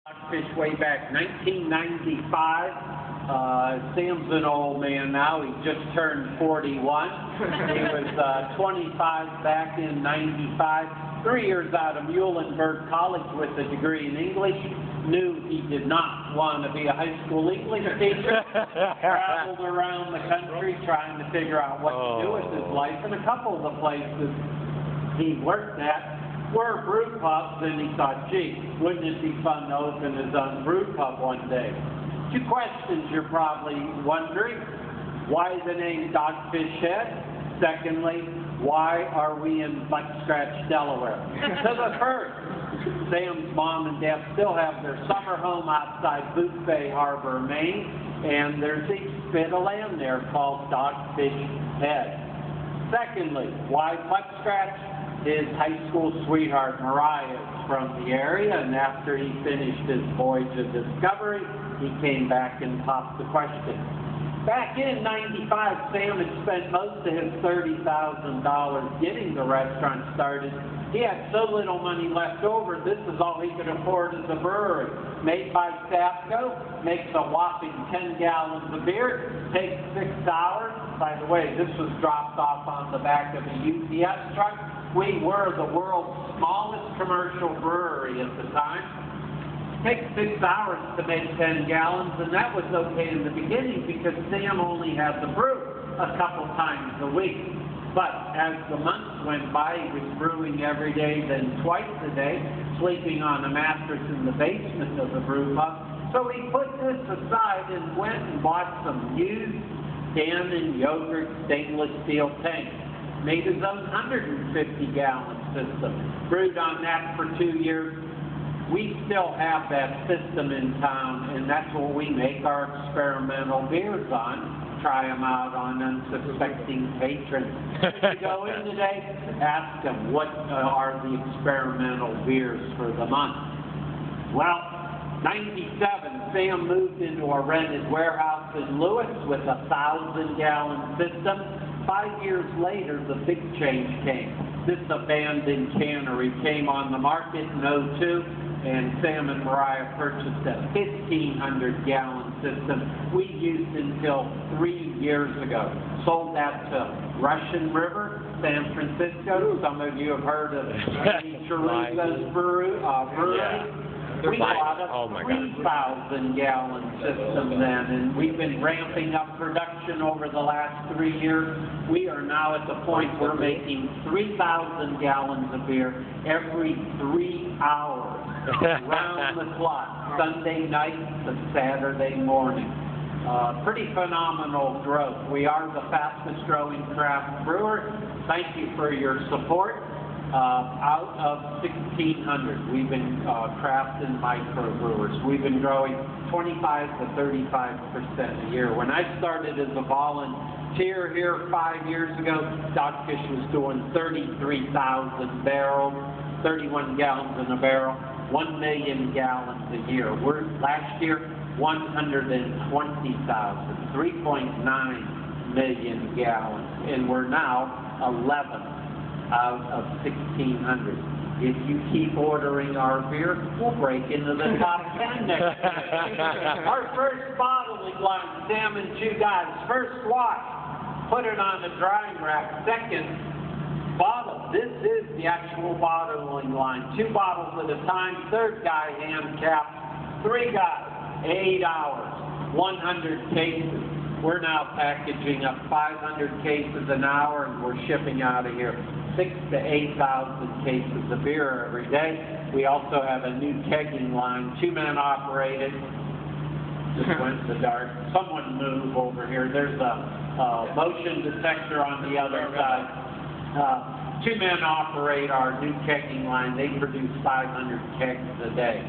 Dogfish way back 1995. Sam's an old man now. He just turned 41. He was 25 back in 95. 3 years out of Muhlenberg College with a degree in English. Knew he did not want to be a high school English teacher. Traveled around the country trying to figure out what to do with his life. And a couple of the places he worked at were brew pubs, and he thought, gee, wouldn't it be fun to open his own brew pub one day? Two questions you're probably wondering. Why the name Dogfish Head? Secondly, why are we in Butt Scratch, Delaware? To the first, Sam's mom and dad still have their summer home outside Boothbay Harbor, Maine, and there's a bit of land there called Dogfish Head. Secondly, why Butt Scratch? His high school sweetheart, Mariah, is from the area, and after he finished his voyage of discovery, he came back and popped the question. Back in 95, Sam had spent most of his $30,000 getting the restaurant started. He had so little money left over, this is all he could afford as a brewery. Made by Safco, makes a whopping 10 gallons of beer, takes $6. By the way, this was dropped off on the back of a UPS truck. We were the world's smallest commercial brewery at the time. Takes 6 hours to make 10 gallons, and that was okay in the beginning because Sam only had the brew a couple times a week. But as the months went by, he was brewing every day, then twice a day, sleeping on a mattress in the basement of the brew pub. So he put this aside and went and bought some used Dannon yogurt stainless steel tanks. Made his own 150-gallon system. Brewed on that for 2 years. We still have that system in town, and that's what we make our experimental beers on. Try them out on unsuspecting patrons. If you go in today, ask them what are the experimental beers for the month. Well, 97, Sam moved into a rented warehouse in Lewis with a 1,000-gallon system. 5 years later, the big change came. This abandoned cannery came on the market in '02, and Sam and Mariah purchased a 1,500-gallon system we used until 3 years ago. Sold that to Russian River, San Francisco. Some of you have heard of Chiruzza's brewery. We bought a 3,000-gallon system then, and we've been ramping up production over the last 3 years. We are now at the point we're making 3,000 gallons of beer every 3 hours, round the clock, Sunday night to Saturday morning. Pretty phenomenal growth. We are the fastest growing craft brewer. Thank you for your support. Out of 1,600, we've been craft and microbrewers. We've been growing 25 to 35% a year. When I started as a volunteer here 5 years ago, Dogfish was doing 33,000 barrels, 31 gallons in a barrel, 1 million gallons a year. We're last year 120,000, 3.9 million gallons, and we're now 11 out of 1,600. If you keep ordering our beer, we'll break into the top 10 next year. Our first bottling line, Sam and 2 guys. First wash, put it on the drying rack. Second, bottle. This is the actual bottling line. 2 bottles at a time. Third guy, hand capped. 3 guys, 8 hours, 100 cases. We're now packaging up 500 cases an hour, and we're shipping out of here 6,000 to 8,000 cases of beer every day. We also have a new kegging line, 2-man operated. Just went to the dark. Someone move over here. There's a motion detector on the other side. 2 men operate our new kegging line. They produce 500 kegs a day.